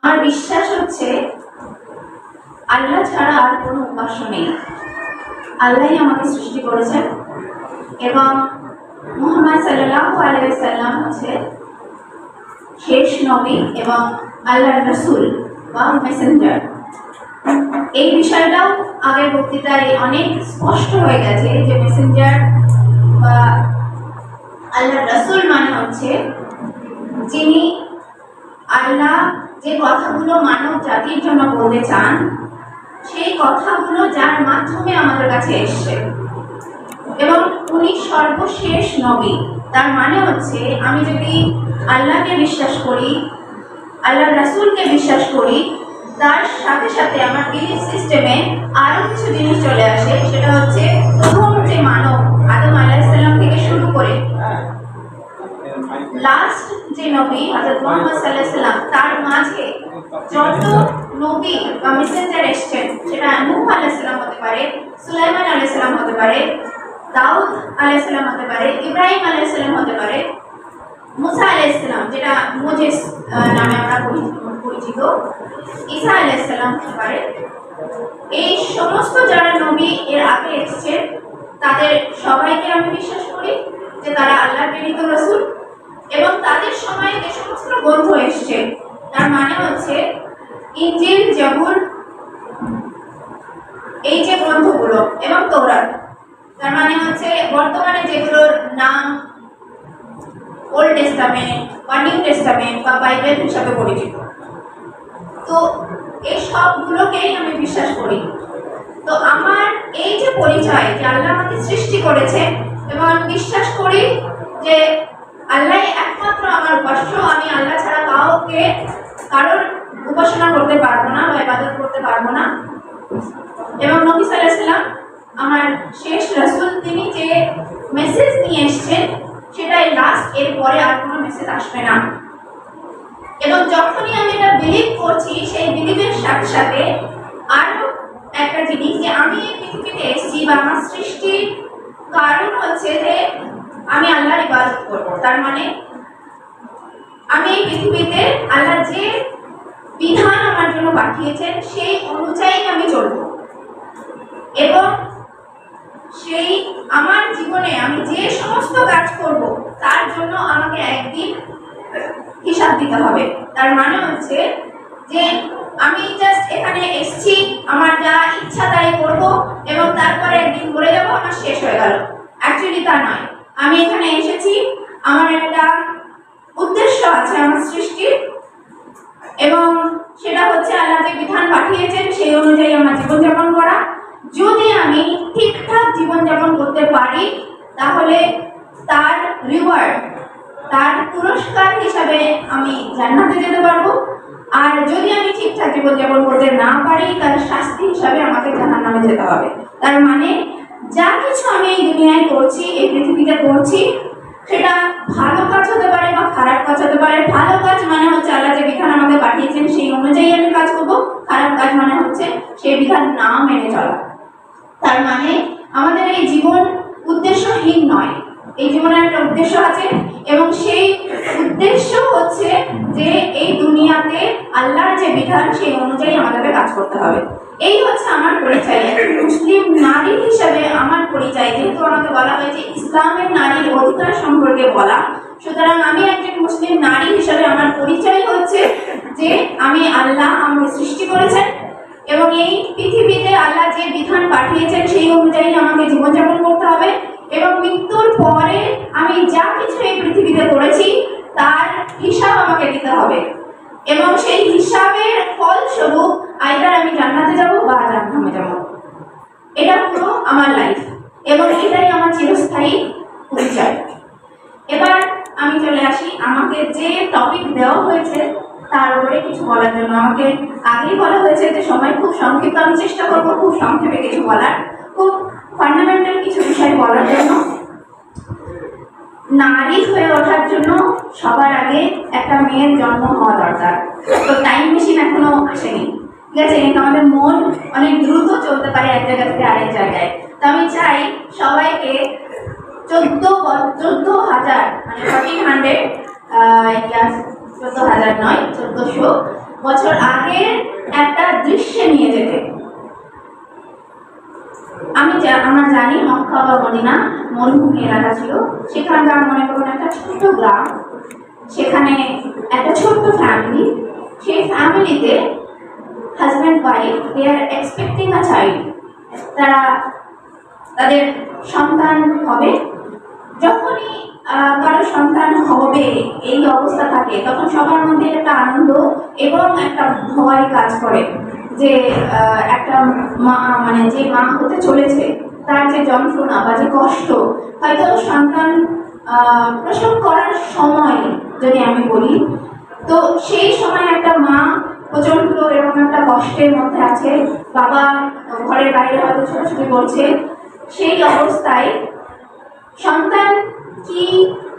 আমার বিশ্বাস হচ্ছে আল্লাহ ছাড়া আর কোনো উপাস্য নেই। আল্লাহই আমাকে সৃষ্টি করেছেন এবং মুহাম্মদ সাল্লাল্লাহু আলাইহি ওয়াসাল্লাম হচ্ছে শেষ নবী এবং আল্লাহর রাসূল বা মেসেঞ্জার। এই বিষয়টাও আগের বক্তৃতায় অনেক স্পষ্ট হয়ে গেছে যে মেসেঞ্জার বা আল্লাহর রাসূল মানে হচ্ছে যিনি আল্লাহ যে কথাগুলো মানব জাতির জন্য বলতে চান সেই কথাগুলো যার মাধ্যমে আমাদের কাছে এসছে এবং উনি সর্বশেষ নবী। তার মানে হচ্ছে আমি যদি আল্লাহকে বিশ্বাস করি, আল্লাহর রাসূলকে বিশ্বাস করি, তার সাথে সাথে আমার বিলিফ সিস্টেমে আরও কিছু জিনিস চলে আসে। সেটা হচ্ছে প্রথম যে মানব আদম আলাইহিস সালাম থেকে শুরু করে লাস্ট যে নবী হযরত মুহাম্মদ সাল্লাল্লাহু আলাইহি সাল্লাম, তার মাঝে যত নবী বা মেসেঞ্জার এসেছেন, সেটা নূহ আলাইহিস সালাম হতে পারে, সুলাইমান আলাইহিস সালাম হতে পারে, দাউদ আলাইহিস সালাম হতে পারে, ইব্রাহিম আলাইহিস সালাম হতে পারে, মুসা আলাইহিস সালাম যেটা মোজেস নামে আমরা পরিচিত, ঈসা আলাইহিস সালাম হতে পারে। এই সমস্ত যারা নবী এর আগে এসেছেন তাদের সবাইকে আমি বিশ্বাস করি যে তারা আল্লাহর প্রেরিত রাসূল এবং তাদের সময়ে যে সমস্ত গ্রন্থ এসছে তার মানে হচ্ছে ইনজিল, জাবুর, এই যে গ্রন্থগুলো এবং তৌরাত, তার মানে হচ্ছে বর্তমানে যেগুলোর নাম ওল্ড টেস্টামেন্ট বা নিউ টেস্টামেন্ট বা বাইবেল হিসাবে পরিচিত। তো এই সবগুলোকেই আমি বিশ্বাস করি। তো আমার এই যে পরিচয় যে আল্লাহ আমাকে সৃষ্টি করেছে এবং আমি বিশ্বাস করি যে আল্লাহ একমাত্র আমার উপাস্য, আমি আল্লাহ ছাড়া কারোর উপাসনা করতে পারবো না বা ইবাদত করতে পারবো না। এবং নবী সাল্লাল্লাহু আলাইহি ওয়াসাল্লাম আমার শেষ রাসূল, তিনি যে মেসেজ নিয়ে এসেছেন সেটাই লাস্ট, এর পরে আর কোনো মেসেজ আসবে না। এবং যখনই আমি এটা বিলিভ করছি সেই বিলিভের সাথে সাথে আরও একটা জিনিস যে আমি এই পৃথিবীতে এসেছি বা আমার সৃষ্টির কারণ হচ্ছে যে আমি আল্লাহর ইবাদত করব। তার মানে আমি এই পৃথিবীতে আল্লাহ যে বিধান আমার জন্য পাঠিয়েছেন সেই অনুযায়ী আমি চলব এবং সেই আমার জীবনে আমি যে সমস্ত কাজ করব তার জন্য আমাকে একদিন হিসাব দিতে হবে। তার মানে হচ্ছে যে আমি জাস্ট এখানে এসেছি, আমার যা ইচ্ছা তাই করব এবং তারপরে একদিন মরে যাব, আমার শেষ হয়ে গেল। অ্যাকচুয়ালি তা নয়। আমি এখানে এসেছি, আমার একটা উদ্দেশ্য আছে আমার সৃষ্টির এবং সেটা হচ্ছে আল্লাহ যে বিধান পাঠিয়েছেন সেই অনুযায়ী আমার জীবনযাপন করা। যদি আমি ঠিকঠাক জীবনযাপন করতে পারি তাহলে তার রিওয়ার্ড, তার পুরস্কার হিসাবে আমি জান্নাতে যেতে পারবো। আর যদি আমি ঠিকঠাক জীবনযাপন করতে না পারি তার শাস্তি হিসাবে আমাকে জাহান্নামে যেতে হবে। তার মানে যা কিছু আমি এই দুনিয়ায় করছি, এই পৃথিবীতে করছি, সেটা ভালো কাজ হতে পারে বা খারাপ কাজ হতে পারে। ভালো কাজ মানে হচ্ছে আল্লাহ যে বিধান আমাকে পাঠিয়েছেন সেই অনুযায়ী আমি কাজ করব, খারাপ কাজ মানে হচ্ছে সেই বিধান না মেনে চলা। তার মানে আমাদের এই জীবন উদ্দেশ্যহীন নয়, এই জীবনের একটা উদ্দেশ্য আছে এবং সেই উদ্দেশ্য হচ্ছে যে এই দুনিয়াতে আল্লাহর যে বিধান সেই অনুযায়ী আমাদেরকে কাজ করতে হবে। এই হচ্ছে আমার পরিচয় মুসলিম নারী হিসেবে। আমার পরিচয় যেহেতু আমাকে বলা হয়েছে ইসলামের নারীর অধিকার সম্পর্কে বলা, সুতরাং আমি একজন মুসলিম নারী হিসেবে আমার পরিচয় হচ্ছে যে আমি আল্লাহ আমাকে সৃষ্টি করেছেন এবং এই পৃথিবীতে আল্লাহ যে বিধান পাঠিয়েছেন সেই অনুযায়ী আমাকে জীবনযাপন করতে হবে এবং মৃত্যুর পরে আমি যা কিছু এই পৃথিবীতে করেছি তার হিসাব আমাকে দিতে হবে এবং সেই হিসাবের ফলস্বরূপ আইদার আমি জান্নাতে যাব বা জাহান্নামে যাব। এটা পুরো আমার লাইফ এবং এটাই আমার চিরস্থায়ী পরিচয়। এবার আমি চলে আসি আমাকে যে টপিক দেওয়া হয়েছে তার উপরে কিছু বলার জন্য। আমাকে আগেই বলা হয়েছে যে সময় খুব সংক্ষিপ্ত, আমি চেষ্টা করবো খুব সংক্ষেপে কিছু বলার, খুব ফান্ডামেন্টাল কিছু বিষয় বলার জন্য। নারী হয়ে ওঠার জন্য সবার আগে একটা মেয়ের জন্ম হওয়া দরকার। তো টাইম মেশিন এখনো আসেনি, ঠিক আছে, কিন্তু আমাদের মন অনেক দ্রুত চলতে পারে এক জায়গা থেকে আরেক জায়গায়। তো আমি চাই সবাইকে 14,000 মানে 1400 14,000 নয় 1400 বছর আগের একটা দৃশ্যে নিয়ে যেতে। আমরা জানি মক্কা বা মদিনা মরুভূমি এলাকা ছিল, সেখানকার মনে করুন একটা ছোট্ট গ্রাম, সেখানে একটা ছোট্ট ফ্যামিলি, সেই ফ্যামিলিতে husband wife they are expecting a child, তারা তাদের সন্তান হবে। যখনই কারো সন্তান হবে এই অবস্থা থাকে, তখন সবার মধ্যে একটা আনন্দ এবং একটা ভয় কাজ করে যে একটা মা, মানে যে মা হতে চলেছে তার যে যন্ত্রণা বা যে কষ্ট, হয়তো সন্তান প্রসব করার সময় যদি আমি বলি, তো সেই সময় একটা মা প্রচন্ড এরকম একটা কষ্টের মধ্যে আছে, বাবা ঘরের বাইরে হয়তো ছোটাছুটি করছে, সেই অবস্থায় সন্তান কি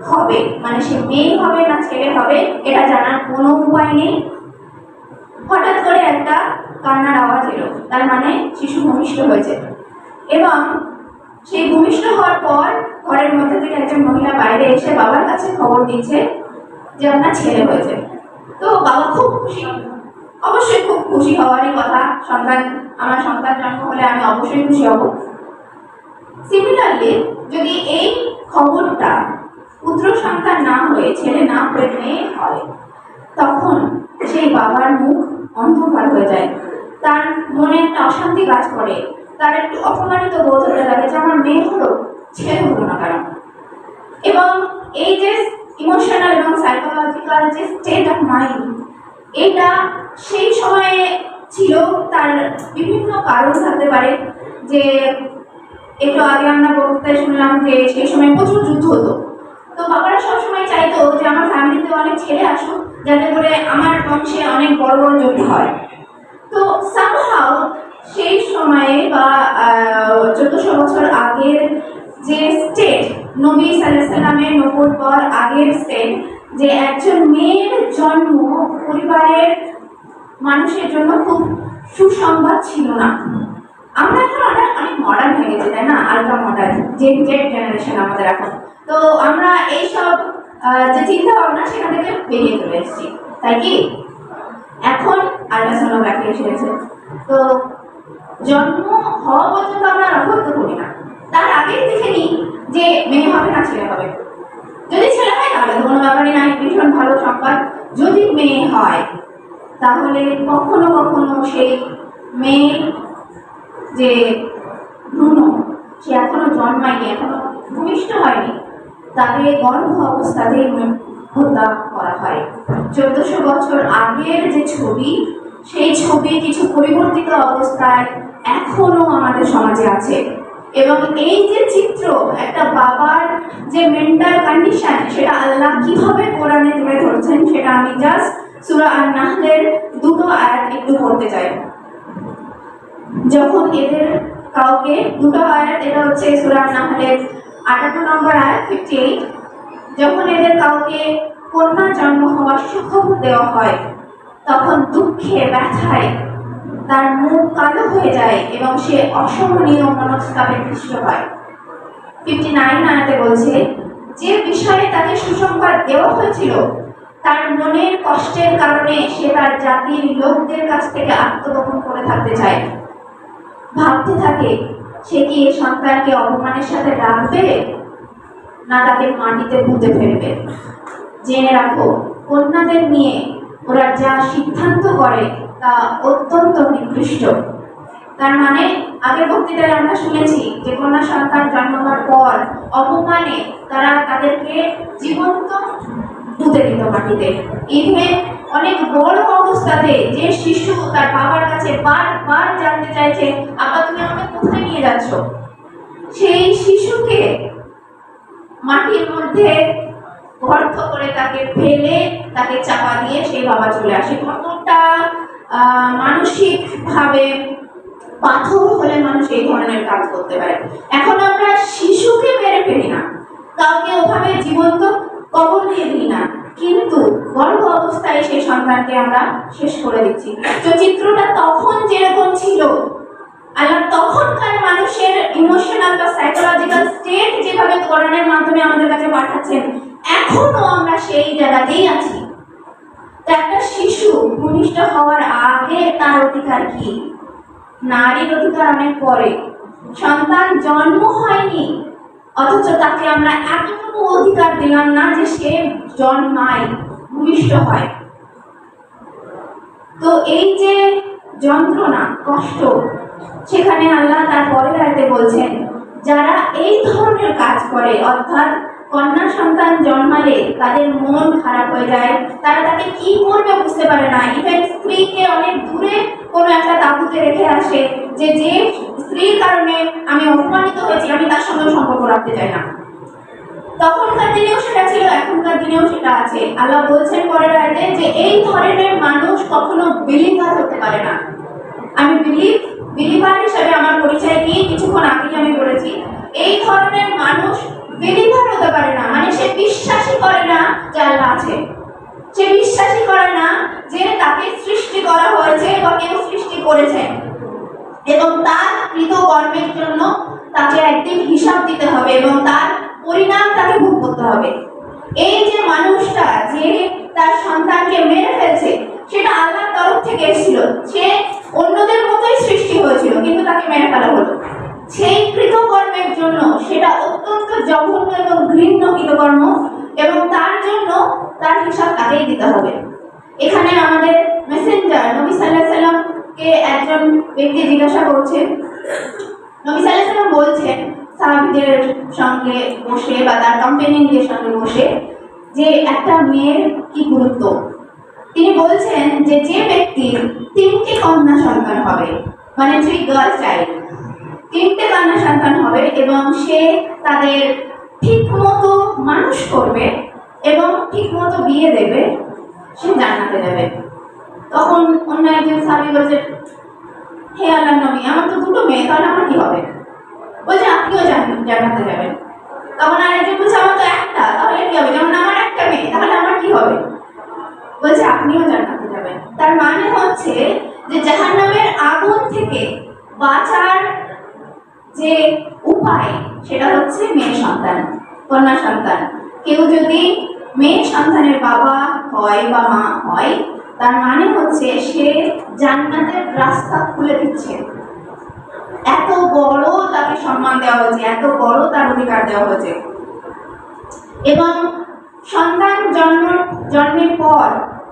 হবে, মানে সে মেয়ে হবে না ছেলে হবে এটা জানার কোনো উপায় নেই। হঠাৎ করে একটা কান্নার আওয়াজ এলো, তার মানে শিশু ভূমিষ্ঠ হয়েছে। এবং সেই ভূমিষ্ঠ হওয়ার পর ঘরের মধ্যে থেকে একজন মহিলা বাইরে এসে বাবার কাছে খবর দিচ্ছে যে আপনার ছেলে হয়েছে। তো বাবা খুব খুশি, অবশ্যই খুব খুশি হওয়ারই কথা, আমার সন্তান জন্ম হলে আমি অবশ্যই খুশি হব। সিমিলারলি যদি এই খবরটা পুত্র সন্তান না হয়ে ছেলে না হয়ে মেয়ে হয়, তখন সেই বাবার মুখ অন্ধকার হয়ে যায়, তার মনে একটা অশান্তি কাজ করে, তার একটু অপমানিত বোধ হতে লাগে যে আমার মেয়ে হলো, ছেলে হলো না কেন। এবং এই যে ইমোশনাল এবং সাইকোলজিক্যাল যে স্টেট অফ মাইন্ড, এটা সেই সময়ে ছিল, তার বিভিন্ন কারণ থাকতে পারে। যে একটু আগে আমরা বলতে শুনলাম যে সেই সময় প্রচুর যুদ্ধ হতো, তো বাবারা সবসময় চাইতো যে আমার ফ্যামিলিতে অনেক ছেলে আসুক, যাতে করে আমার বংশে অনেক বড় বড় যুদ্ধ হয়। তো সামহাউ সেই সময়ে বা 1400 বছর আগের যে স্টেট, নবী সাল্লাল্লাহু আলাইহি সাল্লামের নবুয়ত পর আগের স্টেট, যে একজন মেয়ের জন্ম পরিবারের মানুষের জন্য খুব সুসংবাদ ছিল না। আমরা এখন অনেক মডার্ন হয়ে গেছি, তাই না? আলট্রা মডার্ন, জেড জেনারেশন আমাদের এখন। তো আমরা এইসব যে চিন্তা ভাবনা সেখান থেকে বেরিয়ে চলে এসেছি, তাই কি? এখন আল্ট্রাসোনোগ্রাফি এসেছে, তো জন্ম হওয়া পর্যন্ত আমরা অপেক্ষা করি না, তার আগেই দেখে নিই যে মেয়ে হবে না ছেলে হবে। যদি ছেলে হয় তাহলে তো কোনো ব্যাপারই নাই, ভীষণ ভালো সংবাদ। যদি মেয়ে হয় তাহলে কখনো কখনো সেই মেয়ের যে ভ্রূণ, সে এখনো জন্মায়নি, এখনো ভূমিষ্ঠ হয়নি, তাকে গর্ভ অবস্থাতেই হত্যা করা হয়। 1400 বছর আগের যে ছবি, সেই ছবি কিছু পরিবর্তিত অবস্থায় এখনো আমাদের সমাজে আছে। এবং এই যে চিত্র, একটা বাবার যে মেন্টাল কন্ডিশন, সেটা আল্লাহ কিভাবে কোরআনে তুলে ধরছেন, সেটা আমি জাস্ট সূরা আন-নাহলের 2টো আয়াত একটু পড়তে চাই। যখন এদের কাউকে, 2টো আয়াত, এটা হচ্ছে সূরা আন-নাহলের 58 নম্বর আয়াত 58, যখন এদের কাউকে কন্যা জন্ম হওয়ার সুখবর দেওয়া হয়, তখন দুঃখে ব্যথায় তার মুখ কালো হয়ে যায় এবং সে অসহনীয় মনস্তাপে পিষ্ট হয়। 59 আয়াতে বলছে, যে বিষয়ে তাকে সুসংবাদ দেওয়া হয়েছিল তার মনের কষ্টের কারণে সে তার জাতির লোকদের কাছ থেকে আত্মগোপন করে থাকতে চায়। ভাবতে থাকে সে কি এই সন্তানকে অপমানের সাথে রাখবে না তাকে মাটিতে পুঁতে ফেলবে। জেনে রাখো, কন্যাদের নিয়ে ওরা যা সিদ্ধান্ত করে তা অত্যন্ত নিকৃষ্ট। তার মানে আগের বক্তৃতায় আমরা শুনেছি যে কন্যা সন্তান জন্ম হওয়ার পর অপমানে তারা তাদেরকে জীবন্ত পুঁতে দিত মাটিতে। ইভেন অনেক বড় অবস্থাতে যে শিশু তার বাবার কাছে বারবার জানতে চাইছে, আব্বা তুমি আমাকে কোথায় নিয়ে যাচ্ছ, সেই শিশুকে মাটির মধ্যে গর্ত করে তাকে ফেলে, তাকে চাপা দিয়ে সেই বাবা চলে আসে। কতটা মানসিক ভাবে পাথর হলে মানুষ এই ধরনের কাজ করতে পারে। এখন আমরা শিশুকে মেরে ফেলি না, কাউকে ওভাবে জীবন্ত কবর দিয়ে দিই না, কিন্তু গর্ভ অবস্থায় সেই সন্তানকে আমরা শেষ করে দিচ্ছি। তো চিত্রটা তখন যেরকম ছিল, আল্লাহ তখনকার মানুষের ইমোশনাল বা সাইকোলজিক্যাল স্টেট যেভাবে কোরআনের মাধ্যমে আমাদের কাছে পাঠাচ্ছেন, এখনো আমরা সেই জায়গাতেই আছি। তো একটা শিশু ভূমিষ্ঠ হওয়ার আগে তার অধিকার কি? নারীর অধিকার অনেক পরে। সন্তান জন্ম হয়নি, অথচ তাকে আমরা এতটুকু অধিকার দিলাম না যে সে জন্মায়, ভূমিষ্ঠ হয়। তো এই যে যন্ত্রণা, কষ্ট, সেখানে আল্লাহ তার পরের আয়াতে বলছেন, যারা এই ধরনের কাজ করে, অর্থাৎ কন্যা সন্তান জন্মালে তাদের মন খারাপ হয়ে যায়, তারা তাকে কি করবে বুঝতে পারে না। ইভেন স্ত্রীকে অনেক দূরে কোনো একটা তাঁবুতে রেখে আসে, যে স্ত্রীর কারণে আমি অপমানিত হয়েছি, আমি তার সঙ্গে সম্পর্ক রাখতে চাই না। তখনকার দিনেও সেটা ছিল, এখনকার দিনেও সেটা আছে। আল্লাহ বলছেন পরের আয়াতে যে এই ধরনের মানুষ কখনো বিলিভার হতে পারে না। আমি বিলিভার হিসাবে আমার পরিচয় কি কিছুক্ষণ আগে আমি বলেছি, এই ধরনের মানুষ বিলিভার হতে পারে না, মানে সে বিশ্বাসই করে না যে আল্লাহ আছে, সে বিশ্বাসই করে না যে তাকে সৃষ্টি করা হয়েছে বা কেউ সৃষ্টি করেছে, এবং তার কৃত কর্মের জন্য তাকে একদিন হিসাব দিতে হবে এবং তার পরিণাম তাকে ভোগ করতে হবে। এই যে মানুষটা যে তার সন্তানকে মেরে ফেলছে, সেটা আল্লাহর তরফ থেকে এসেছিল, সে অন্যদের মতোই সৃষ্টি হয়েছিল, কিন্তু তাকে মেরে ফেলা হলো সেই কৃতকর্মের জন্য। সেটা অত্যন্ত জঘন্য এবং ঘৃণ্য কৃতকর্ম, এবং তার জন্য তার হিসাব তাকেই দিতে হবে। এখানে আমাদের মেসেঞ্জার নবী সাল্লাল্লাহু আলাইহি সাল্লামকে একজন ব্যক্তি জিজ্ঞাসা করছেন, নবী সাল্লাল্লাহু আলাইহি সাল্লাম বলছেন সাহাবীদের সঙ্গে বসে বা তার কম্পেনিয়নদের সঙ্গে বসে যে একটা মেয়ের কি গুরুত্ব। তিনি বলছেন যে যে ব্যক্তির 3টি কন্যা সন্তান হবে, মানে 3 গার্ল চাইল্ড, 3টে কন্যা সন্তান হবে এবং সে তাদের ঠিক মতো মানুষ করবে এবং ঠিক মতো বিয়ে দেবে, সে জান্নাতে যাবে। তখন অন্য একজন সাহাবী বলছে, হে আল্লাহর নবী, আমার তো 2টো মেয়ে, তাহলে আমার কি হবে? বলছে আপনিও জান্নাতে যাবেন। তখন আরেকজন বলছে আমার তো একটা, তাহলে কি হবে? যেমন আমার একটা মেয়ে, তাহলে আমার কি হবে? বলছে আপনিও জান্নাতে যাবেন। তার মানে হচ্ছে যে জাহান্নামের আগুন থেকে বাঁচার যে উপায়, সেটা হচ্ছে মেয়ে সন্তান, কন্যা সন্তান। কেউ যদি মেয়ে সন্তানের বাবা হয় বা মা হয়, তার মানে হচ্ছে সে জান্নাতের রাস্তা খুলে দিচ্ছে। এত বড় তাকে সম্মান দেওয়া হয়েছে, এত বড় তার অধিকার দেওয়া হয়েছে। এবং সন্তান জন্মের পর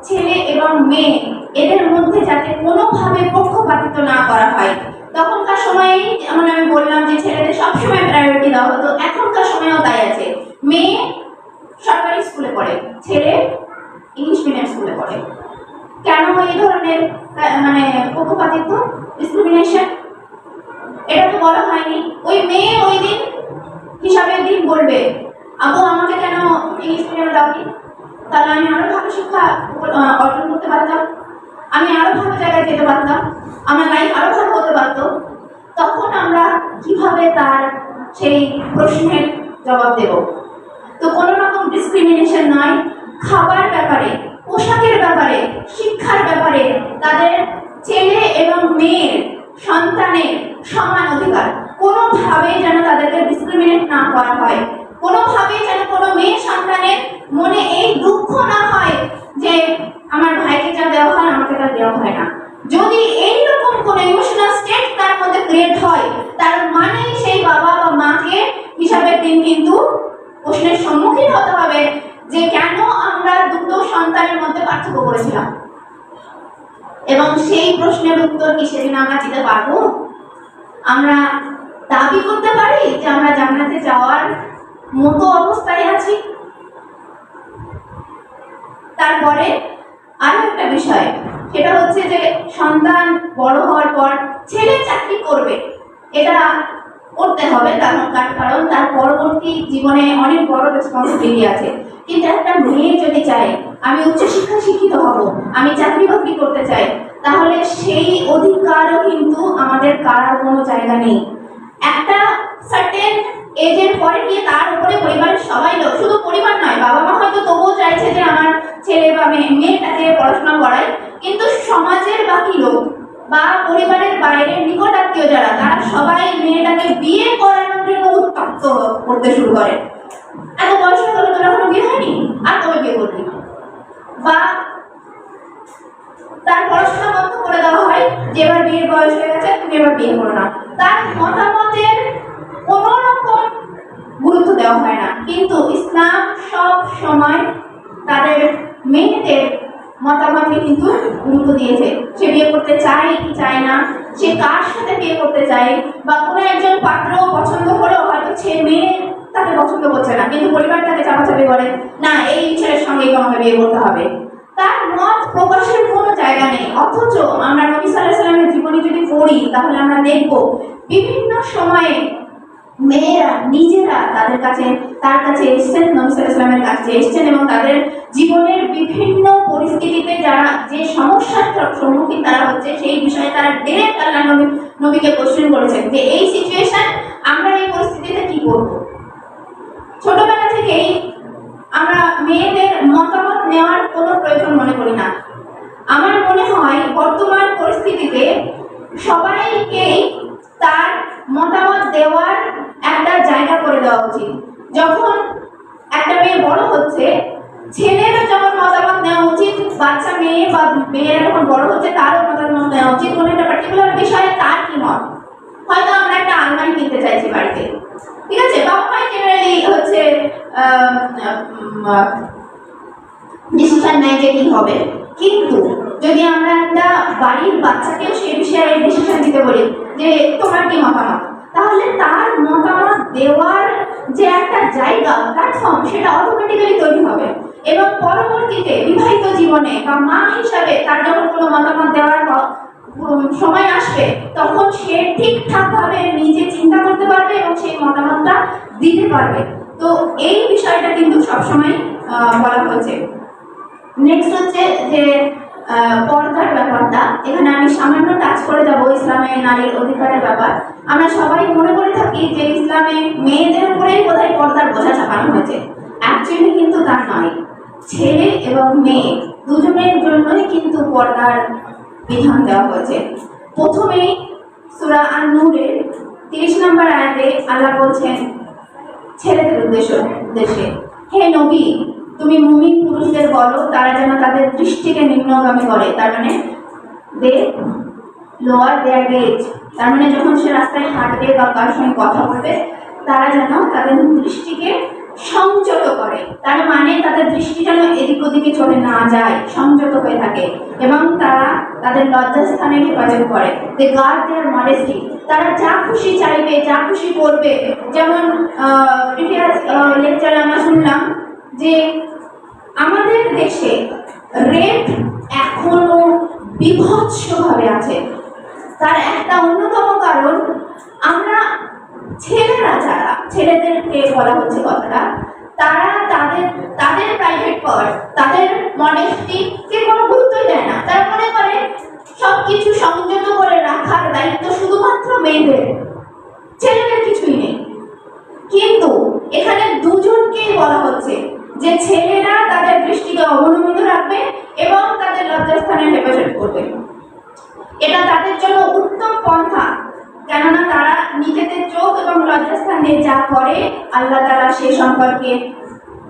ছেলে এবং মেয়ে এদের মধ্যে যাতে কোনোভাবে পক্ষপাতিত্ব না করা হয়। তখনকার সময়ে যেমন আমি বললাম যে ছেলেদের সবসময় প্রায়োরিটি দেওয়া হতো, এখনকার সময়েও তাই আছে। মেয়ে সরকারি স্কুলে পড়ে, ছেলে ইংলিশ মিডিয়াম স্কুলে পড়ে। কেন এই ধরনের মানে পক্ষপাতিত্ব, ডিসক্রিমিনেশন? এটা তো বলা হয়নি। ওই মেয়ে ওই দিন হিসাবের দিন বলবে, আপু আমাকে কেন ইংলিশ মিডিয়ামে দাওনি? তাহলে আমি আরো ভালো শিক্ষা অর্জন করতে পারতাম, আমি আরো ভালো জায়গায় যেতে পারতাম, আমার লাইফ আরো ভালো হতে পারতো। তখন আমরা কিভাবে তার সেই প্রশ্নের জবাব দেব? তো কোনো রকম ডিসক্রিমিনেশন নয়। খাবার ব্যাপারে, পোশাকের ব্যাপারে, শিক্ষার ব্যাপারে তাদের ছেলে এবং মেয়ের সন্তানের সমান অধিকার। কোনোভাবে যেন তাদেরকে ডিসক্রিমিনেট না করা হয়, কোনোভাবে যেন কোনো মেয়ে সন্তানের মনে এই দুঃখ না হয় যে আমার ভাইকে যা দেওয়া হয় আমাকে তা দেওয়া হয় না। যদি এইরকম কোনো ইমোশনাল স্টেট তার মধ্যে ক্রিয়েট হয়, তার মানে সেই বাবা বা মাকে হিসাবের দিন কিন্তু প্রশ্নের সম্মুখীন হতে হবে যে কেন আমরা দুটো সন্তানের মধ্যে পার্থক্য করেছিলাম। এবং সেই প্রশ্নের উত্তর কি সেদিন আমরা দিতে পারবো? আমরা দাবি করতে পারি যে আমরা জান্নাতে যাওয়ার মতো অবস্থায় আছি? তারপরে আরো একটা বিষয়, সেটা হচ্ছে যে সন্তান বড় হওয়ার পর ছেলে চাকরি করবে, এটা করতে হবে, তার কারণ তার পরবর্তী জীবনে অনেক বড় রেসপন্সিবিলিটি আছে। কিন্তু একটা মেয়ে যদি চায় আমি উচ্চশিক্ষা শিক্ষিত হব, আমি চাকরি বাকরি করতে চাই, তাহলে সেই অধিকারও কিন্তু আমাদের কারার কোনো জায়গা নেই। একটা সার্টেন এজের পরে গিয়ে তার উপরে পরিবারের সবাই লোক, শুধু পরিবার নয়, বাবা মা হয়তো তবুও চাইছে যে আমার ছেলে বা মেয়েটাকে পড়াশোনা করায়, কিন্তু সমাজের বাকি লোক বা পরিবারের বাইরের নিকট আত্মীয় যারা, তারা সবাই মেয়েটাকে বিয়ে করানোর জন্য উত্তপ্ত করতে শুরু করে। এত বয়স হলো তোর এখনো বিয়ে হয়নি, আর কবে বিয়ে করবি? বা তার পড়াশোনা বন্ধ করে দেওয়া হয় যে এবার বিয়ের বয়স হয়ে গেছে, তুমি এবার বিয়ে করো না। তার মতামতের কোনো রকম গুরুত্ব দেওয়া হয় না। কিন্তু ইসলাম সব সময় তাদের মেয়েদের মতামতকে কিন্তু গুরুত্ব দিয়েছে। সে বিয়ে করতে চায় কি চায় না, সে কার সাথে বিয়ে করতে চায়, বা কোনো একজন পাত্র পছন্দ হলেও হয়তো সে মেয়ে তাকে পছন্দ করছে না, কিন্তু পরিবার তাকে চাপাচাপি করে, না এই ছেলের সঙ্গেই তোমাকে বিয়ে করতে হবে। তার মত প্রকাশের কোনো জায়গা নেই। অথচ আমরা নবী সাল্লাল্লাহু আলাইহি ওয়াসাল্লামের জীবনী যদি পড়ি তাহলে আমরা দেখব বিভিন্ন সময়ে মেয়েরা নিজেরা তার কাছে এসেছেন, নবী সাল্লাল্লাহু আলাইহি ওয়াসাল্লামের কাছে এসেছেন, এবং তাদের জীবনের বিভিন্ন পরিস্থিতিতে যারা যে সমস্যার সম্মুখীন তারা হচ্ছে সেই বিষয়ে তারা ডিরেক্ট আল্লাহ নবীকে কোশ্চেন করেছেন যে এই সিচুয়েশন, আমরা এই পরিস্থিতিতে কি করব। ছোটবেলা থেকেই আমরা মেয়েদের মতামত নেওয়ার কোনো প্রয়োজন মনে করি না। আমার মনে হয় বর্তমান পরিস্থিতিতে সবাইকেই তার মতামত দেওয়ার একটা জায়গা করে দেওয়া উচিত। যখন একটা মেয়ে বড় হচ্ছে, ছেলেরা যখন মতামত নেওয়া উচিত, বাচ্চা মেয়ে বা মেয়েরা যখন বড় হচ্ছে তারও মতামত নেওয়া উচিত কোনো একটা পার্টিকুলার বিষয়ে তার কি মত। হয়তো আমরা একটা আলমারি কিনতে চাইছি বাড়িতে, ঠিক আছে, বাবা মাই জেনারেলি হচ্ছে ডিসিশন নেয় যে কি হবে। কিন্তু যদি আমরা একটা বাড়ির বাচ্চাকেও সেই বিষয়ে ডিসিশন দিতে বলি যে তোমার কি মতামত, তাহলে তার মতামত দেওয়ার যে একটা জায়গা, প্ল্যাটফর্ম, সেটা অটোমেটিক্যালি তৈরি হবে। এবং পরবর্তীতে বিবাহিত জীবনে বা মা হিসাবে তার যখন কোনো মতামত দেওয়ার সময় আসবে, তখন সে ঠিকঠাক ভাবে নিজে চিন্তা করতে পারবে এবং সেই মতামতটা দিতে পারবে। তো এই বিষয়টা কিন্তু সবসময় বলা হয়েছে। নেক্সট হচ্ছে যে পর্দার ব্যাপারটা, এখানে আমি সামান্য টাচ করে যাব ইসলামে নারীর অধিকারের ব্যাপার। আমরা সবাই মনে করে থাকি যে ইসলামে মেয়েদের উপরেই বোধহয় পর্দার বোঝা চাপানো হয়েছে। অ্যাকচুয়ালি কিন্তু তা নয়। ছেলে এবং মেয়ে দুজনের জন্যই কিন্তু পর্দার বিধান দেওয়া হয়েছে। প্রথমেই সূরা আন-নূরের 30 নম্বর আয়াতে আল্লাহ বলছেন ছেলেদের উদ্দেশ্যে, হে নবী, তুমি মুমিন পুরুষদের বলো তারা যেন তাদের দৃষ্টিকে নিম্নগামী করে। তার মানে দে লোয়ার দেয়ার গেজ, তার মানে যখন সে রাস্তায় হাঁটবে বা কার সঙ্গে কথা বলবে তারা যেন তাদের দৃষ্টিকে সংযত করে। তার মানে তাদের দৃষ্টি যেন এদিক ওদিকে চলে না যায়, সংযত হয়ে থাকে, এবং তারা তাদের লজ্জাস্থানের হেফাজত করে। দে গার্ড দেয়ার মডেস্টি, তারা যা খুশি চাইবে, যা খুশি করবে। যেমন প্রিভিয়াস লেকচারে আমরা শুনলাম যে আমাদের দেশে রেপ এখনো বিভৎসভাবে আছে। তার একটা অন্যতম কারণ, আমরা ছেলেরা যারা, ছেলেদেরকে বলা হচ্ছে কথাটা, তারা তাদের প্রাইভেট পার্ট, তাদের মডেস্টিকে কোনো গুরুত্বই দেয় না। তারা মনে করে সবকিছু সংযত করে রাখার দায়িত্ব শুধুমাত্র মেয়েদের, ছেলেদের কিছুই নেই। কিন্তু এখানে দুজনকেই বলা হচ্ছে যে ছেলেরা তাদের দৃষ্টিকে অবনমিত রাখবে এবং তাদের লজ্জাস্থানের হেফাজত করবে। এটা তাদের জন্য উত্তম পন্থা, কেননা তারা নিজেদের চোখ এবং লজ্জাস্থানে যা করে আল্লাহ তাআলা সে সম্পর্কে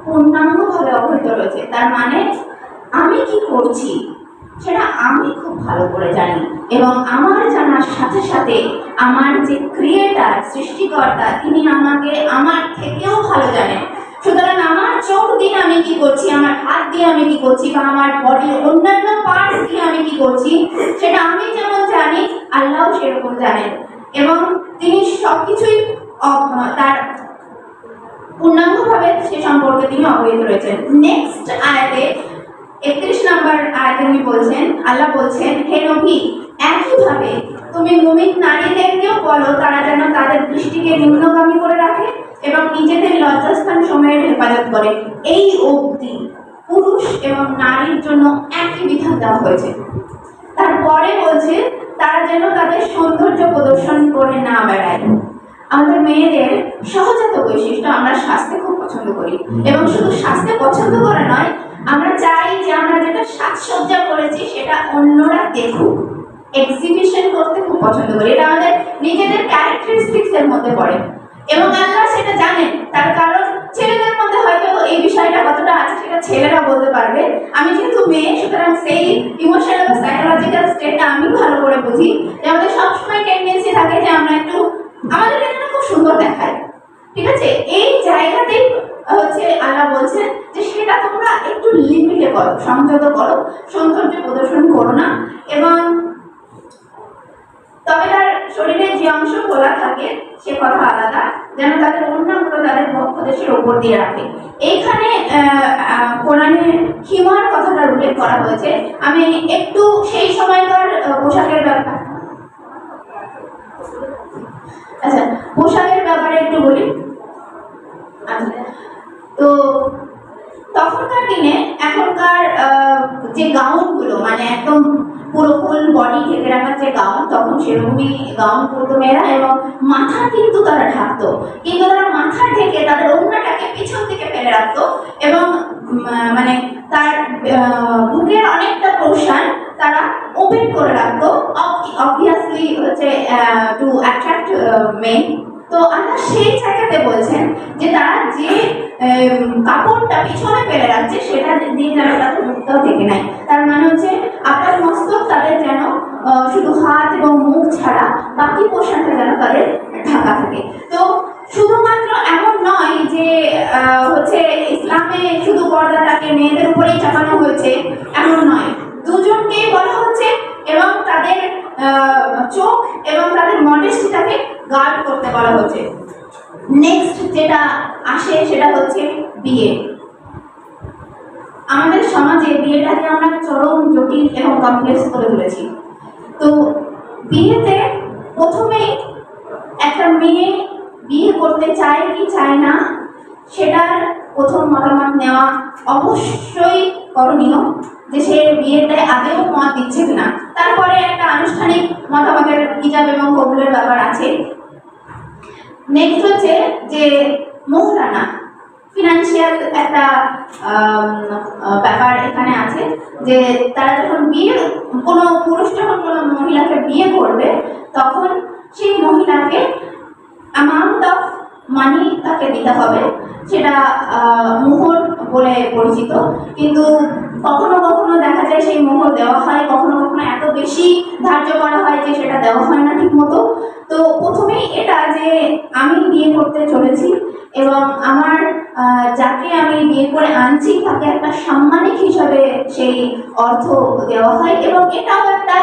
পূর্ণাঙ্গভাবে অবহিত রয়েছে। তার মানে আমি কি করছি সেটা আমি খুব ভালো করে জানি, এবং আমার জানার সাথে সাথে আমার যে ক্রিয়েটার, সৃষ্টিকর্তা, তিনি আমাকে আমার থেকেও ভালো জানেন। সুতরাং আমার চোখ দিয়ে আমি কি করছি, আমার হাত দিয়ে আমি কি করছি, বা আমার বডির অন্যান্য পার্ট দিয়ে আমি কি করছি, সেটা আমি যেমন জানি আল্লাহও সেরকম জানেন, এবং তিনি সবকিছুই তার পূর্ণাঙ্গভাবে সে সম্পর্কে তিনি অবহিত রয়েছেন। নেক্সট আয়াতে 31 নম্বর আয়াতে উনি বলছেন, আল্লাহ বলছেন, হে নবী, একইভাবে তুমি মুমিন নারীদেরকেও বলো তারা যেন তাদের দৃষ্টিকে নিম্নগামী করে রাখে এবং নিজেদের লজ্জাস্থান সময়ের হেফাজত করে। এই অবধি পুরুষ এবং নারীর জন্য একই বিধান দেওয়া হয়েছে। তারপরে বলছে তারা যেন তাদের সৌন্দর্য প্রদর্শন করে না বেড়ায়। আমাদের মেয়েদের সহজাত বৈশিষ্ট্য, আমরা স্বাস্থ্য খুব পছন্দ করি, এবং শুধু স্বাস্থ্য পছন্দ করা নয়, আমরা চাই যে আমরা যেটা সাজসজ্জা করেছি সেটা অন্যরা দেখুক, এক্সিবিশন করতে খুব পছন্দ করি। এটা আমাদের নিজেদের ক্যারেক্টারিস্টিক্স এর মধ্যে পড়ে, এবং আল্লাহ সেটা জানেন। তার কারণ ছেলেদের মধ্যে হয়তো এই বিষয়টা কতটা আছে সেটা ছেলেরা বলতে পারবে। আমি যেহেতু মেয়ে, সুতরাং সেই ইমোশনাল বা সাইকোলজিক্যাল স্টেটটা আমি ভালো করে বুঝি। যে আমাদের সবসময় টেন্ডেন্সি থাকে যে আমরা একটু আমাদেরকে যেন খুব সুন্দর দেখায়, ঠিক আছে? এই জায়গাতেই হচ্ছে আল্লাহ বলছেন যে সেটা তোমরা একটু লিমিটে করো, সংযত করো, সৌন্দর্য প্রদর্শন করো না। এবং তবে তার শরীরের যে অংশ খোলা থাকে সে কথা আলাদা, যেন তাদের অন্যগুলো তাদের বক্ষদেশের ওপর দিয়ে রাখে। এইখানে কোরআনে খিমার কথাটার উল্লেখ করা হয়েছে। আমি একটু সেই সময়কার পোশাকের ব্যাপার, আচ্ছা পোশাকের ব্যাপারে একটু বলি। আচ্ছা, তো তখনকার দিনে এখনকার যে গাউনগুলো মানে একদম পুরো ফুল বডি ঢেকে রাখার যে গাউন, তখন সেরকমই গাউন পরতো মেয়েরা, এবং মাথা কিন্তু তারা ঢাকতো, কিন্তু তারা মাথা ঢেকে তাদের ওড়নাটাকে পিছন থেকে ফেলে রাখতো, এবং মানে তার বুকের অনেকটা পোর্শন তারা ওপেন করে রাখতো, অবভিয়াসলি হচ্ছে টু অ্যাট্রাক্ট মেন। তো আল্লাহ সেই জায়গাতে বলছেন যে তারা যে কাপড়টা পিছনে ফেলে রাখছে সেটা দিয়ে যেন তাদের মুখটাও ঢেকে নেয়। তার মানে হচ্ছে আপনার মস্তক তাদের যেন শুধু হাত এবং মুখ ছাড়া বাকি পোশাকটা যেন তাদের ঢাকা থাকে। তো শুধুমাত্র এমন নয় যে হচ্ছে ইসলামে শুধু পর্দাটাকে মেয়েদের উপরেই চাপানো হয়েছে, এমন নয়, দুজনকেই বলা হচ্ছে, এবং তাদের চোখ এবং তাদের মডেস্টিটাকে গার্ড করতে বলা হচ্ছে। নেক্সট যেটা আসে সেটা হচ্ছে বিয়ে। আমাদের সমাজে বিয়েটাকে আমরা চরম জটিল এবং কমপ্লেক্স করে তুলেছি। তো বিয়েতে প্রথমেই একটা মেয়ে বিয়ে করতে চায় কি চায় না সেটার প্রথম মতামত নেওয়া অবশ্যই করণীয়, যে সে বিয়েতে আদৌ মত দিচ্ছে কিনা। তারপরে একটা আনুষ্ঠানিক মতামতের হিজাব এবং কবুলের ব্যাপার আছে। নেক্সট হচ্ছে যে মোহরানা, ফিনান্সিয়াল একটা ব্যাপার এখানে আছে, যে তারা যখন বিয়ে, কোনো পুরুষ যখন কোনো মহিলাকে বিয়ে করবে তখন সেই মহিলাকে অ্যামাউন্ট অফ মানি তাকে দিতে হবে, সেটা মোহর বলে পরিচিত। কিন্তু কখনো কখনো দেখা যায় সেই মোহর দেওয়া হয়, কখনো কখনো এত বেশি ধার্য করা হয় যে সেটা দেওয়া হয় না ঠিক মতো। তো প্রথমেই এটা যে আমি বিয়ে করতে চলেছি এবং আমার যাকে আমি বিয়ে করে আনছি তাকে একটা সাম্মানিক হিসাবে সেই অর্থ দেওয়া হয়, এবং এটাও একটা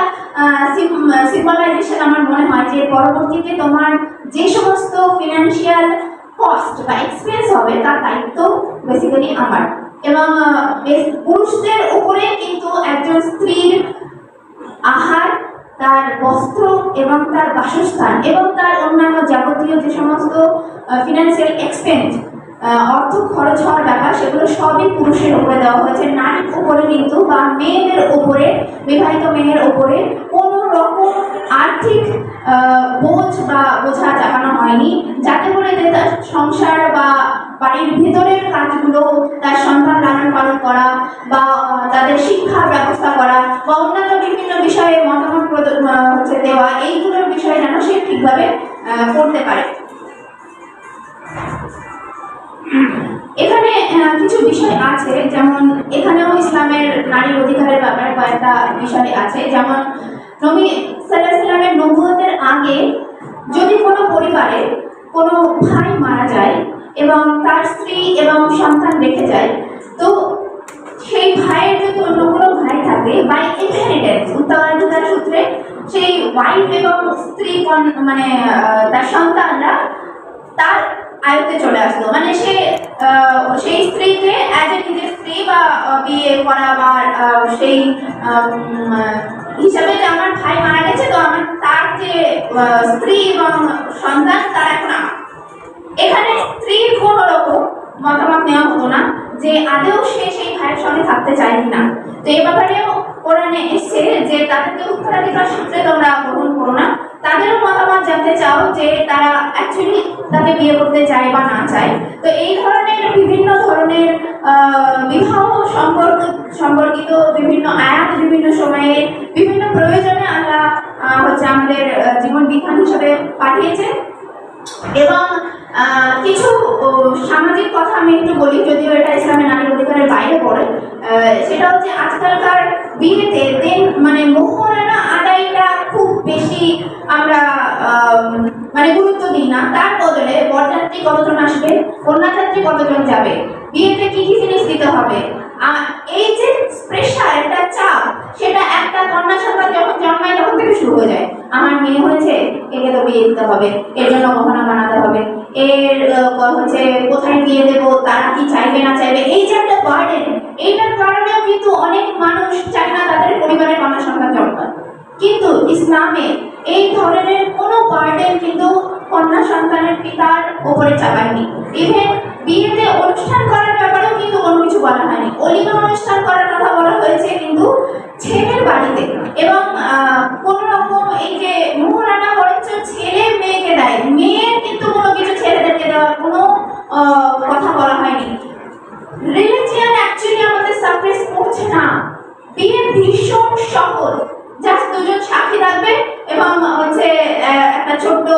সিম্বলাইজেশন আমার মনে হয় যে পরবর্তীতে তোমার যে সমস্ত ফিনান্সিয়াল কস্ট বা এক্সপেন্স হবে তার দায়িত্ব বেসিক্যালি আমার। এবং পুরুষদের উপরে কিন্তু একজন স্ত্রীর আহার, তার বস্ত্র এবং তার বাসস্থান এবং তার অন্যান্য যাবতীয় যে সমস্ত ফিনান্সিয়াল এক্সপেন্স, অর্থ খরচ হওয়ার ব্যাপার, সেগুলো সবই পুরুষের উপরে দেওয়া হয়েছে। নারীর উপরে কিন্তু বা মেয়েদের উপরে, বিবাহিত মেয়ের উপরে কোনো রকম আর্থিক বোঝ বা বোঝা চাপানো হয়নি, যাতে করে যে তার সংসার বা বাড়ির ভিতরের কাজগুলো, তার সন্তান লালন পালন করা বা তাদের শিক্ষার ব্যবস্থা করা বা অন্যান্য বিভিন্ন বিষয়ে মতামত হচ্ছে দেওয়া, এইগুলোর বিষয়ে যেন সে ঠিকভাবে করতে পারে। এখানে কিছু বিষয় আছে, যেমন এখানেও ইসলামের নারীর অধিকারের ব্যাপারে কয়েকটা বিষয় আছে। যেমন নবী সাল্লাল্লাহু আলাইহি ওয়াসাল্লামের নবুয়তের আগে যদি কোনো পরিবারে কোনো ভাই মারা যায় এবং তার স্ত্রী এবং সন্তান রেখে যায়, তো সেই ভাইয়ের যদি অন্য কোনো ভাই থাকে, বাই ইনহেরিটেন্স উত্তরাধিকার সূত্রে সেই ওয়াইফ এবং স্ত্রী মানে তার সন্তানরা তার আয়ত্তে চলে আসলো। মানে সে সেই স্ত্রীকে অ্যাজ এ নিজের স্ত্রী বা বিয়ে করা বা সেই হিসাবে যে আমার ভাই মারা গেছে, তো আমার তার যে স্ত্রী এবং সন্তান তার এখন আমার। এখানে স্ত্রীর কোনো রকম মতামত নেওয়া হতো না যে আদেও সে সেই ভাইয়ের সঙ্গে থাকতে চায় কিনা। তো এই ব্যাপারেও কোরআনে এসছে যে তাদেরকে উত্তরাধিকার সূত্রে তোমরা গ্রহণ করো না। তাদেরও মতামত জানতে চাও যে তারা অ্যাকচুয়ালি তাকে বিয়ে করতে চায় বা না চায়। তো এই ধরনের বিভিন্ন ধরনের বিবাহ সম্পর্কিত বিভিন্ন আয়াত বিভিন্ন সময়ে বিভিন্ন প্রয়োজনে আল্লাহ হচ্ছে আমাদের জীবন বিধান হিসেবে পাঠিয়েছে। এবং কিছু সামাজিক কথা আমি একটু বলি, যদিও এটা ইসলামের নারীর অধিকারের বাইরে পড়ে। সেটা হচ্ছে আজকালকার বিয়েতে মানে মোহরানা আদায়টা খুব বেশি আমরা মানে গুরুত্ব দিই না। তার বদলে বরযাত্রী কতজন আসবে, কন্যাযাত্রী কতজন যাবে, বিয়েতে কি কি জিনিস দিতে হবে, এই যে প্রেশার, একটা চাপ, সেটা একটা কন্যা সন্তান যখন জন্মায় তখন থেকে শুরু হয়ে যায়। আমার মেয়ে হয়েছে, একে তো বিয়ে দিতে হবে, এর জন্য গহনা বানাতে হবে, এর হচ্ছে কোথায় বিয়ে দেবো, তারা কি চাইবে না চাইবে, এই যে একটা বার্ডেন, এইটার কারণেও কিন্তু অনেক মানুষ চায় না তাদের পরিবারের কন্যা সন্তান জন্মায়। কিন্তু ইসলামে এই ধরনের কোনো বার্ডেন কিন্তু কন্যা সন্তানের পিতার উপরে চাপায়নি। ইভেন বিয়েতে অনুষ্ঠান করার ব্যাপারেও কিন্তু কোনো কিছু বলা হয়নি। অলিমা অনুষ্ঠান করার কথা বলা হয়েছে কিন্তু ছেলের বাড়িতে, এবং কোন রকম এই যে মোহরানা বরঞ্চ ছেলে মেয়েকে দেয়, মেয়ের কিন্তু কোনো কিছু ছেলেদেরকে দেওয়ার কোনো কথা বলা হয়নি। রিলিজিয়ান অ্যাকচুয়ালি আমাদের সাপ্রেস করছে না। বিয়ে ভীষণ সহজ, জাস্ট দুজন সাক্ষী থাকবে এবং হচ্ছে একটা ছোট্ট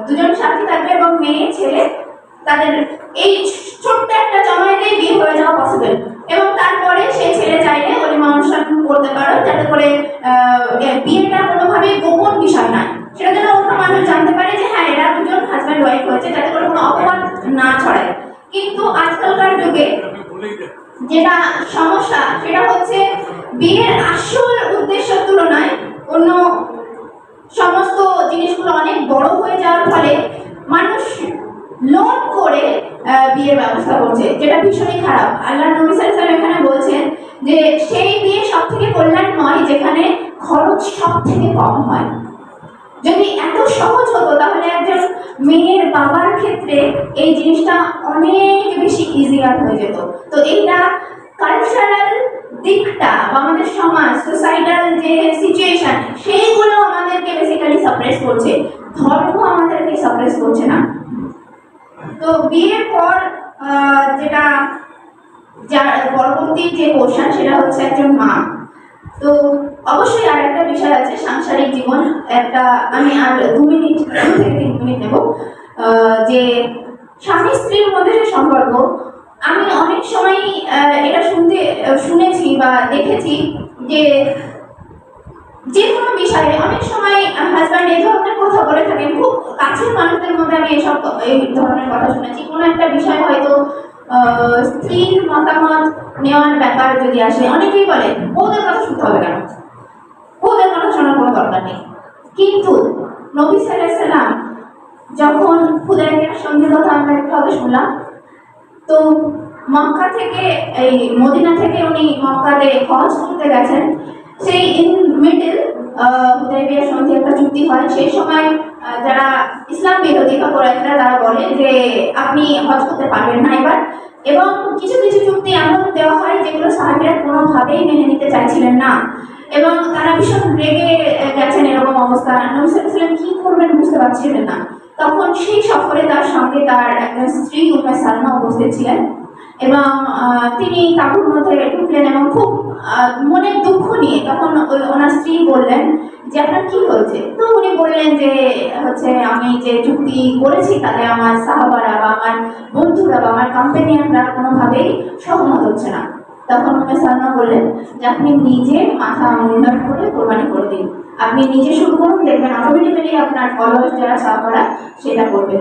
দুজন সাক্ষী থাকবে এবং মেয়ে ছেলে, তাদের এই ছোট্ট একটা জমায়েতেই বিয়ে হয়ে যাওয়া পসিবল। এবং তারপরে সেই ছেলে চাইলে অলিমা অনুষ্ঠান করতে পারো, যাতে করে বিয়েটা কোনোভাবেই গোপন বিষয় নয়, সেটা যেন অন্য মানুষ জানতে পারে যে হ্যাঁ এরা দুজন হাজব্যান্ড ওয়াইফ হয়েছে, যাতে করে কোনো অপবাদ না ছড়ায়। কিন্তু আজকালকার যুগে যেটা সমস্যা, সেটা হচ্ছে বিয়ের আসল উদ্দেশ্যের তুলনায় অন্য সমস্ত জিনিসগুলো অনেক বড় হয়ে যাওয়ার ফলে মানুষ লোন করে বিয়ের ব্যবস্থা করছে, যেটা ভীষণই খারাপ। আল্লাহ নবী সাল্লাল্লাহু আলাইহি ওয়াসাল্লাম এখানে বলছেন যে সেই বিয়ে সব থেকে কল্যাণময় যেখানে খরচ সব থেকে কম হয়। যদি এত সহজ হতো তাহলে একজন মেয়ের বাবার ক্ষেত্রে এই জিনিসটা অনেক বেশি ইজিয়ার হয়ে যেত। তো এইটা কালচারাল দিকটা বা আমাদের সমাজ, সোসাইটাল যে সিচুয়েশন, সেইগুলো আমাদেরকে বেসিক্যালি সাপ্রেস করছে, ধর্ম আমাদেরকে সাপ্রেস করছে না। তো বিয়ের পর যেটা যার পরবর্তী যে পোর্শন, সেটা হচ্ছে একজন মা। তো অবশ্যই আর একটা বিষয় আছে, সাংসারিক জীবন। একটা আমি আর 2 থেকে 3 মিনিট নেব। যে স্বামী স্ত্রীর মধ্যে যে সম্পর্ক, আমি অনেক সময় এটা শুনেছি বা দেখেছি যে যে কোনো বিষয়ে অনেক সময় হাজব্যান্ড এই ধরনের কথা বলে থাকেন। খুব কাছের মানুষদের মধ্যে আমি এই ধরনের কথা শুনেছি। কোনো একটা বিষয় হয়তো স্ত্রীর মতামত নেওয়ার ব্যাপার যদি আসে, অনেকেই বলে ওদের কথা শুনতে হবে কেন, ওদের কথা শোনার কোনো দরকার নেই। কিন্তু নবী সাল্লাল্লাহু আলাইহি ওয়াসাল্লাম যখন হুদায়বিয়ার সন্ধির কথা আমরা একটু আগে শুনলাম, তো মক্কা থেকে এই মদিনা থেকে উনি মক্কাতে হজ করতে গেছেন। সেই ইন মিডল হুদায়বিয়ার সন্ধি একটা চুক্তি হয়। সেই সময় যারা ইসলাম বিরোধী বা কোরাইশরা তারা বলে যে আপনি হজ করতে পারবেন না এবার। এবং কিছু কিছু চুক্তি এমন দেওয়া হয় যেগুলো সাহাবীরা কোনোভাবেই মেনে নিতে চাইছিলেন না, এবং তারা ভীষণ রেগে গেছেন। এরকম অবস্থা নবী সাল্লাল্লাহু আলাইহি ওয়াসাল্লাম কি করবেন বুঝতে পারছিলেন না। তখন সেই সফরে তার সঙ্গে তার একজন স্ত্রী উম্মে সালমা উপস্থিত ছিলেন, এবং তিনি কাপড় মধ্যে ঢুকলেন এবং খুব মনের দুঃখ নিয়ে তখন ওনার স্ত্রী বললেন যে আপনার কি হয়েছে। তো উনি বললেন যে হচ্ছে আমি যে চুক্তি করেছি তাতে আমার সাহাবারা বা আমার বন্ধুরা বা আমার কোম্পানিয়ানরা কোনোভাবেই সহমত হচ্ছে না। তখন উম্মে সালমা বললেন যে আপনি নিজে মাথা মুন্ডন করে কোরবানি করে দিন, আপনি নিজে শুরু করুন, দেখবেন অটোমেটিক্যালি আপনার ফলোয়ার্স যারা সাহাবারা সেটা করবে।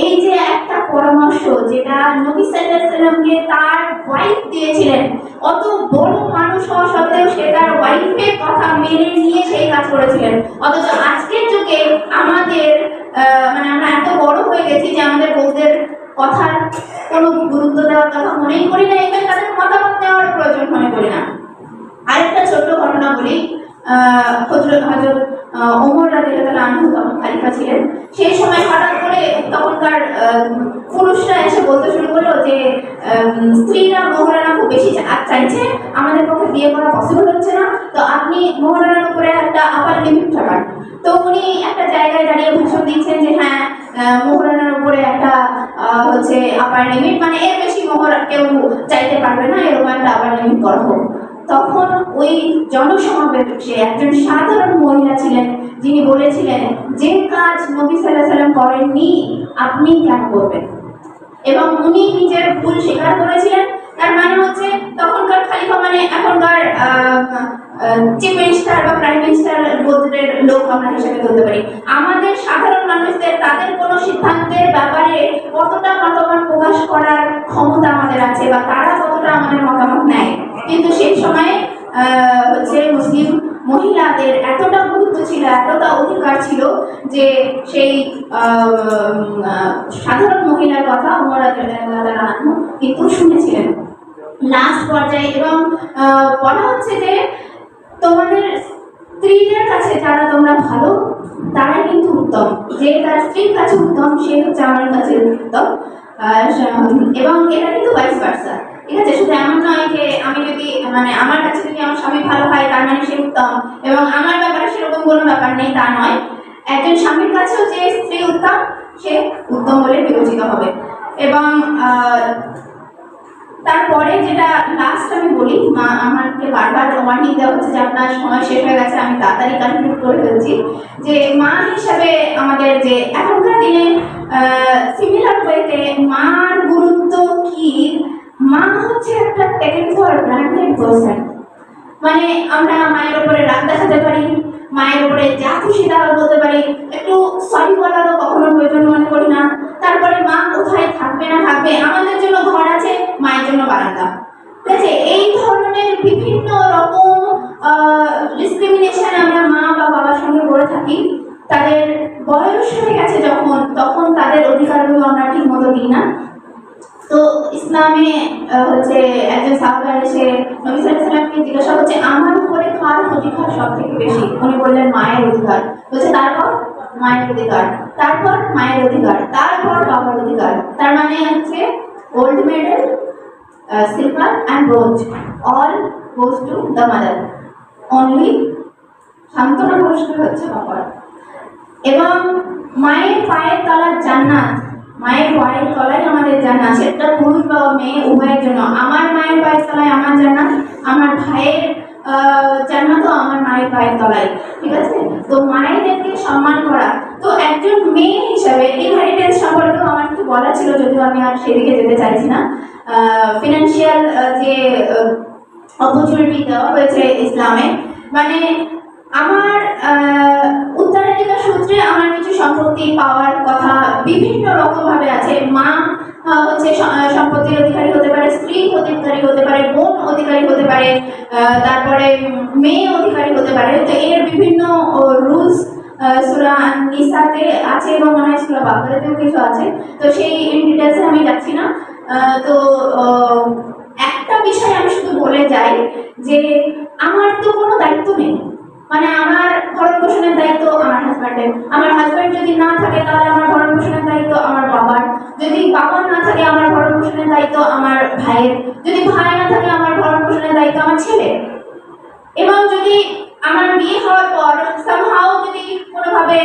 এই যে একটা পরামর্শ যেটা নবী সাল্লাল্লাহু আলাইহি ওয়াসাল্লামকে তার ওয়াইফ দিয়েছিলেন, অত বড় মানুষ হওয়া সত্ত্বেও সে তার ওয়াইফের কথা মেনে নিয়ে সেই কাজ করেছিলেন। অথচ আজকের যুগে আমাদের মানে আমরা এত বড় হয়ে গেছি যে আমাদের বউদের কথার কোনো গুরুত্ব দেওয়ার কথা মনেই করি না, এবং তাদের মতামত নেওয়ার প্রয়োজন মনে করি না। আরেকটা ছোট্ট ঘটনা বলি। হযরত ওমর রাদিয়াল্লাহু আনহু তখন খলিফা ছিলেন। সেই সময় হঠাৎ করে তখনকার পুরুষরা এসে বলতে শুরু করলো যে স্ত্রীরা মোহরানা খুব বেশি চাইছে, আমাদের পক্ষে বিয়ে করা পসিবল হচ্ছে না, তো আপনি মোহরানার উপরে একটা আপার লিমিট রাখান। তো উনি একটা জায়গায় দাঁড়িয়ে ভাষণ দিচ্ছেন যে হ্যাঁ মোহরানার উপরে একটা হচ্ছে আপার লিমিট, মানে এর বেশি মোহর কেউ চাইতে পারবে না, এরকম একটা আপার লিমিট করা হোক। তখন ওই জনসমাবেশে একজন সাধারণ মহিলা ছিলেন যিনি বলেছিলেন যে কাজ নবী সাল্লাল্লাহু আলাইহি ওয়াসাল্লাম করেননি আপনি কেন করবেন, এবং উনি নিজের ভুল স্বীকার করেছিলেন। তার মানে হচ্ছে তখনকার খলিফা মানে এখনকার চিফ মিনিস্টার বা প্রাইম মিনিস্টার গোত্রের লোক আমরা হিসেবে ধরতে পারি। আমাদের সাধারণ মানুষদের তাদের কোনো সিদ্ধান্তের ব্যাপারে কতটা মতামত প্রকাশ করার ক্ষমতা আমাদের আছে বা তারা কতটা আমাদের মতামত নেয়, কিন্তু সেই সময়ে হচ্ছে মুসলিম মহিলাদের এতটা গুরুত্ব ছিল, এতটা অধিকার ছিল যে সেই সাধারণ মহিলার কথা ওমর রাদিয়াল্লাহু আনহু কিন্তু শুনেছিলেন লাস্ট পর্যায়ে। এবং বলা হচ্ছে যে তোমাদের স্ত্রীদের কাছে যারা তোমরা ভালো তারাই কিন্তু উত্তম, যে তার স্ত্রীর কাছে উত্তম সে হচ্ছে আমার কাছে উত্তম। এবং এটা কিন্তু ভাইস ভার্সা, ঠিক আছে? শুধু এমন নয় যে আমি যদি মানে আমার কাছে যদি আমার স্বামী ভালো হয় তার মানে সে উত্তম, এবং আমার ব্যাপারে সেরকম কোনো ব্যাপার নেই তা নয়। একজন স্বামীর কাছেও যে স্ত্রী উত্তম সে উত্তম বলে বিবেচিত হবে। এবং তারপরে যেটা লাস্ট আমি বলি, আমাকে বারবার ওয়ার্নিং দেওয়া হচ্ছে যে আপনার সময় শেষ হয়ে গেছে, আমি তাড়াতাড়ি কনক্লুড করে ফেলছি যে মা হিসাবে আমাদের যে এখনকার দিনে সিমিলার ওয়েতে মার গুরুত্ব কি, মা হচ্ছে একটা টেকেন ফর গ্রান্টেড পারসন। মানে আমরা মায়ের উপরে রাগ দেখাতে পারি, মায়ের উপরে যা খুশি তা বলতে পারি, একটু সরি বলারও কখনো প্রয়োজন মনে করি না। তারপরে মা কোথায় থাকবে না থাকবে, আমাদের জন্য ঘর আছে, মায়ের জন্য বারান্দা, ঠিক আছে? এই ধরনের বিভিন্ন রকম ডিসক্রিমিনেশন আমরা মা বা বাবার সঙ্গে করে থাকি। তাদের বয়স হয়ে গেছে যখন, তখন তাদের অধিকারগুলো আমরা ঠিক মতো দিই না। তো ইসলামে হচ্ছে একজন সাহাবা এসে নবী সাল্লাল্লাহু আলাইহি ওয়াসাল্লামকে জিজ্ঞাসা করছে আমার উপরে কার অধিকার সব থেকে বেশি? উনি বললেন মায়ের অধিকার। বলছে তারপর মায়ের অধিকার, তারপর মায়ের অধিকার, তারপর বাবার অধিকার। তার মানে হচ্ছে gold medal, silver and bronze all goes to the mother, only সান্ত্বনা পুরস্কার হচ্ছে বাবার। এবং মায়ের পায়ের তলার জান্নাত, মায়ের পায়ের তলায় আমাদের জান্নাত, সেটা পুরুষ বা মেয়ে উভয়ের জন্য। আমার মায়ের পায়ের তলায় আমার জান্নাত, আমার ভাইয়ের জান্নাতও আমার মায়ের পায়ের তলায়, ঠিক আছে? তো মায়েদেরকে সম্মান করা। তো একজন মেয়ে হিসাবে ইনহেরিটেন্স সম্পর্কেও আমার কিছু বলা ছিল, যদিও আমি আর সেদিকে যেতে চাইছি না। ফিনান্সিয়াল যে অপরচুনিটি দেওয়া হয়েছে ইসলামে, মানে আমার উত্তরাধিকার সূত্রে আমার কিছু সম্পত্তি পাওয়ার কথা বিভিন্ন রকম ভাবে আছে। মা হচ্ছে সম্পত্তির অধিকারী হতে পারে, স্ত্রী অধিকারী হতে পারে, বোন অধিকারী হতে পারে, তারপরে মেয়ে অধিকারী হতে পারে। তো এর বিভিন্ন রুলস সূরা নিসাতে আছে এবং মনে হয় সূরা বাকারাতেও কিছু আছে। তো সেই ডিটেলসে আমি যাচ্ছি না। তো একটা বিষয় আমি শুধু বলে যাই যে আমার তো কোনো দায়িত্ব নেই, মানে আমার ভরণ পোষণের দায়িত্ব আমার হাজব্যান্ডের। আমার হাজব্যান্ড যদি না থাকে তাহলে আমার ভরণ পোষণের দায়িত্ব আমার বাবার, যদি বাবা না থাকে আমার ভরণ পোষণের দায়িত্ব আমার ভাইয়ের, যদি ভাই না থাকে আমার ভরণ পোষণের দায়িত্ব আমার ছেলে। এবং যদি আমার বিয়ে হওয়ার পর সামহাও যদি কোনোভাবে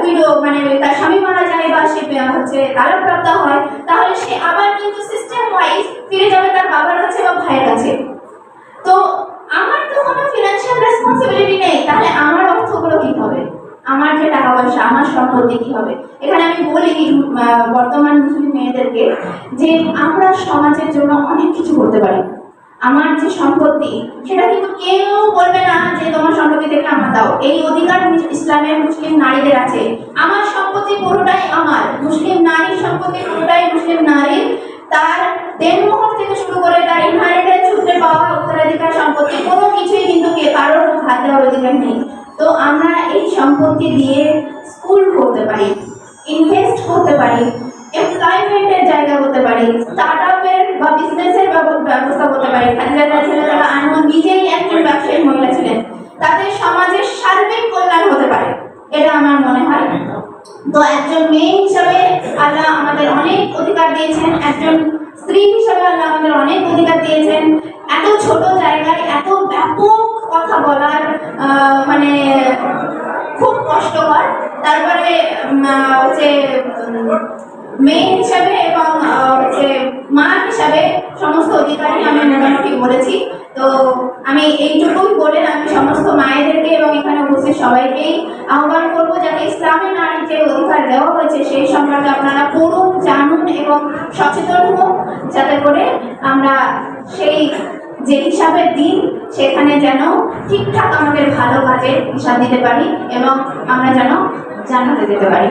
উইডো মানে তার স্বামী মারা যায় বা সে হচ্ছে তালাকপ্রাপ্ত হয়, তাহলে সে আবার কিন্তু সিস্টেম ওয়াইজ ফিরে যাবে তার বাবার কাছে বা ভাইয়ের কাছে। তো আমার তো কোনো ফিনান্সিয়াল রেসপন্সিবিলিটি নেই, তাহলে আমার অর্থগুলো কি হবে, আমার যে টাকা পয়সা, আমার সম্পত্তি কি হবে? এখানে আমি বলি বর্তমান মুসলিম মেয়েদেরকে যে আমরা সমাজের জন্য অনেক কিছু করতে পারি। আমার যে সম্পত্তি সেটা কিন্তু কেউ বলবে না যে তোমার সম্পত্তি থেকে আমার দাও, এই অধিকার ইসলামের মুসলিম নারীদের আছে। আমার সম্পত্তি পুরোটাই আমার, মুসলিম নারীর সম্পত্তি পুরোটাই মুসলিম নারীর। তার দেনমোহর থেকে শুরু করে তার ইনহেরিটেন্স সূত্রে পাওয়া উত্তরাধিকার সম্পত্তি কোনো কিছুই কিন্তু কারোর হাত দেওয়ার অধিকার নেই। তো আমরা এই সম্পত্তি দিয়ে স্কুল করতে পারি, ইনভেস্ট করতে পারি, এমপ্লয়মেন্টের জায়গা হতে পারি, স্টার্টআপের বা বিজনেসের ব্যবস্থা করতে পারি। খাদিজা রাদিয়াল্লাহু আনহা নিজেই একজন ব্যবসায়ী মহিলা ছিলেন, তাতে সমাজের সার্বিক কল্যাণ হতে পারে, এটা আমার মনে হয়। তো একজন মেয়ে হিসাবে আল্লাহ আমাদের অনেক অধিকার দিয়েছেন, একজন স্ত্রী হিসাবে আল্লাহ আমাদের অনেক অধিকার দিয়েছেন। এত ছোট জায়গায় এত ব্যাপক কথা বলার মানে খুব কষ্টকর। তারপরে হচ্ছে মেয়ে হিসাবে এবং হচ্ছে মা হিসাবে সমস্ত অধিকারই আমি মোটামুটি বলেছি। তো আমি এইটুকুই বলে আমি সমস্ত মায়েদেরকে এবং এখানে উপস্থিত সবাইকেই আহ্বান করবো, যাতে ইসলামে নারীর যে অধিকার দেওয়া হয়েছে সেই সম্পর্কে আপনারা পড়ুন, জানুন এবং সচেতন হোক, যাতে করে আমরা সেই যে হিসাবের দিন সেখানে যেন ঠিকঠাক আমাদের ভালো কাজের হিসাব দিতে পারি এবং আমরা যেন জান্নাতে যেতে পারি।